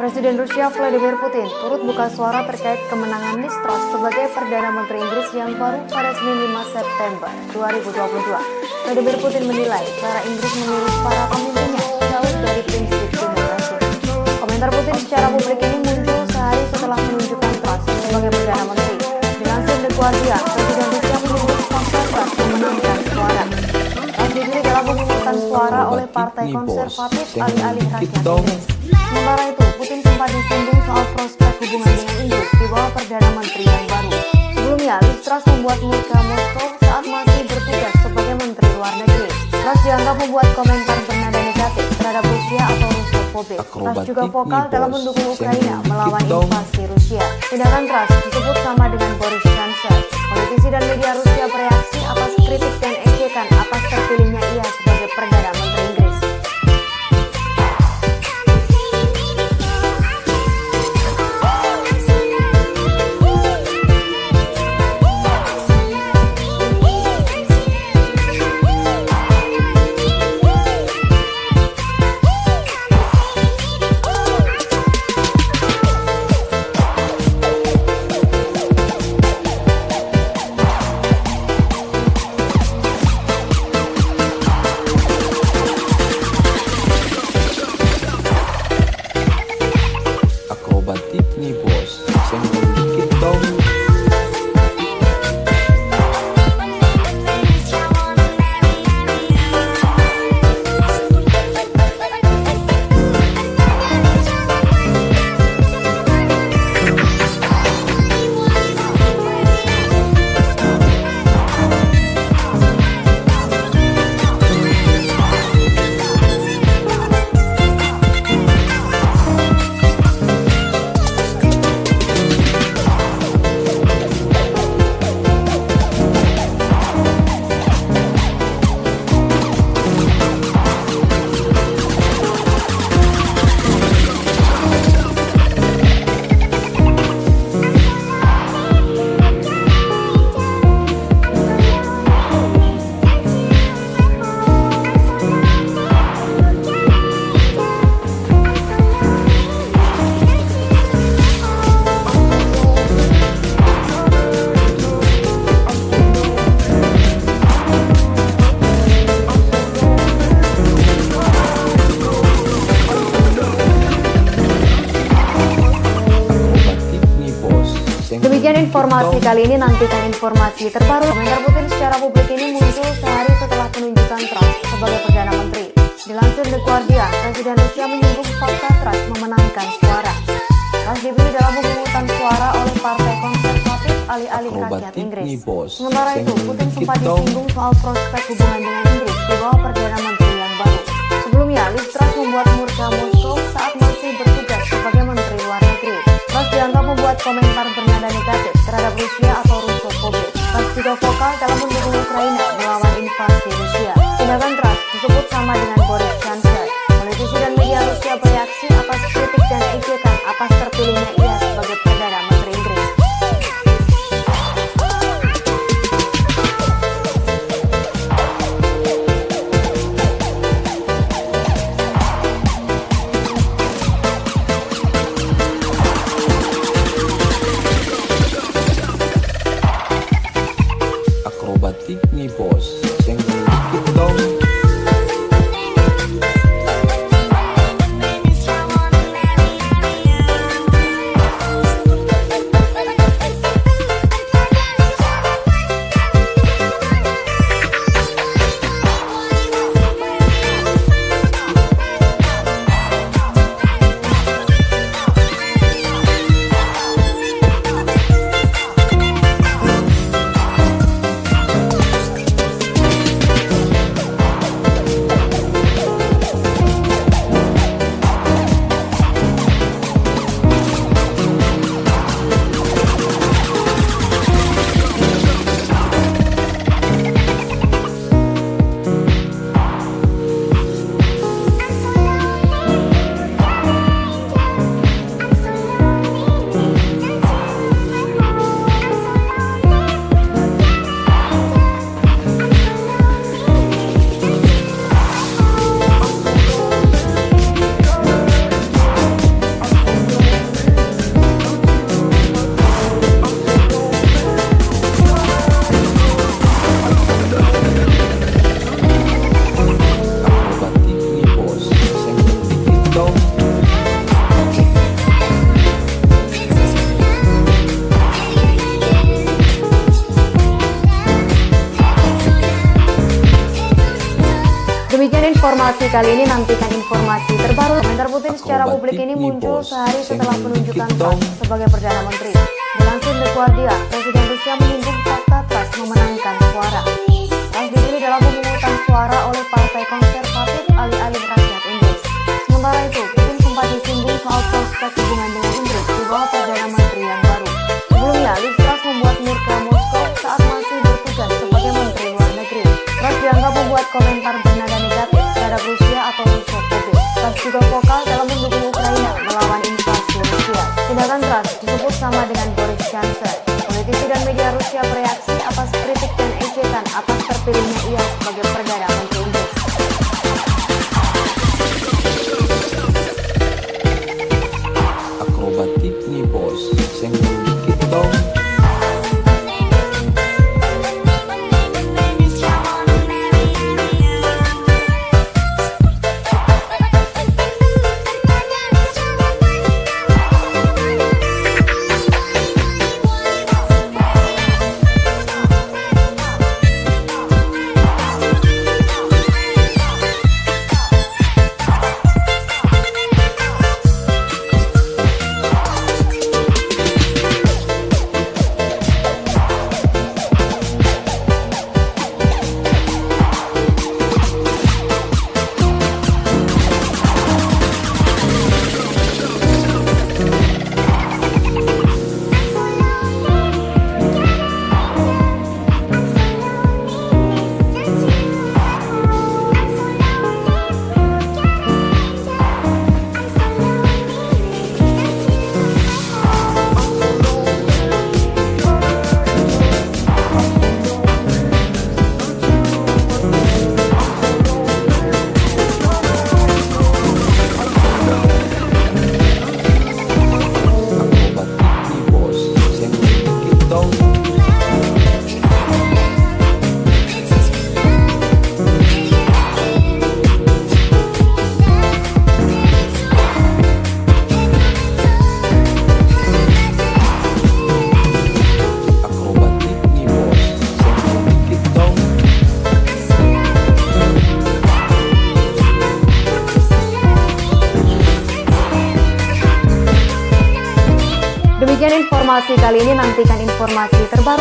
Presiden Rusia Vladimir Putin turut buka suara terkait kemenangan Liz Truss sebagai Perdana Menteri Inggris yang baru pada Senin 5 September 2022. Vladimir Putin menilai cara Inggris memilih para pemimpinnya jauh dari prinsip demokrasi. Komentar Putin secara publik ini muncul sehari setelah penunjukan Truss sebagai Perdana Menteri. Dilansir The Guardian, Presiden Rusia menyebut fakta Truss memenangkan suara. Truss dipilih dalam pemungutan suara oleh Partai Konservatif Alih-alih Rakyat Inggris. Sementara itu, Putin sempat disinggung soal prospek hubungan dengan Inggris di bawah Perdana Menteri yang baru. Sebelumnya, Liz Truss membuat murka Moskow saat masih bertugas sebagai Menteri Luar Negeri. Truss dianggap membuat komentar bernada negatif terhadap Rusia atau Rusofobik. Truss juga vokal dalam mendukung Ukraina melawan invasi Rusia. Tindakan Truss disebut sama dengan Boris Johnson. Politisi dan media Rusia bereaksi atas kritik dan ejekan atas terpilihnya ia sebagai Perdana Menteri Inggris. Akrobatik nih bos, senggol dikit dong. Demikian informasi kali ini, nantikan informasi terbaru. Komentar Putin secara publik ini muncul sehari setelah penunjukan Truss sebagai Perdana Menteri. Dilansir The Guardian, Presiden Rusia menyinggung fakta Truss memenangkan suara. Truss dipilih dalam pemungutan suara oleh Partai Konservatif Alih-alih Rakyat Inggris. Sementara itu, Putin sempat disinggung soal prospek hubungan dengan Inggris di bawah Perdana Menteri yang baru. Sebelumnya, Liz Truss membuat murka Moskow saat masih bertugas sebagai Menteri Luar Negeri. Truss dianggap membuat komentar bernada negatif terhadap Rusia atau Rusofobik. Truss juga vokal dalam mendukung Ukraina melawan invasi Rusia. Tindakan Truss disebut sama dengan Boris Johnson. Politisi dan media Rusia bereaksi atas kritik dan ejekan atas terpilihnya ia sebagai Perdana Menteri Inggris. Akrobatik nih bos, senggol dikit dong. Demikian informasi kali ini, nantikan informasi terbaru. Komentar Putin secara Akrobatik publik ini nih, muncul bos. sehari setelah Senggol penunjukan dikit Trump dong. sebagai Perdana Menteri. Dilansir The Guardian, Presiden Rusia menyinggung fakta Trump memenangkan suara. Trump dipilih dalam pemungutan suara oleh Partai Konservatif alih-alih rakyat Inggris. Sementara itu, Putin sempat disinggung soal prospek hubungan dengan Inggris di bawah Perdana Menteri yang baru. Sebelumnya, Liz Truss membuat murka Moskow saat masih bertugas sebagai Menteri Luar Negeri. Truss dianggap membuat komentar bernada negatif terhadap Rusia atau Rusophobia. Truss juga vokal dalam mendukung Ukraina melawan invasi Rusia. Tindakan Truss disebut sama dengan Boris Johnson. Politisi dan media Rusia bereaksi atas kritik dan ejekan atas terpilihnya ia sebagai Perdana Menteri Inggris. Akrobatik nih bos, senggol dikit dong. Akrobatik nih bos, senggol dikit dong. Akrobatik nih bos, senggol dikit dong. Demikian informasi kali ini, nantikan informasi terbaru.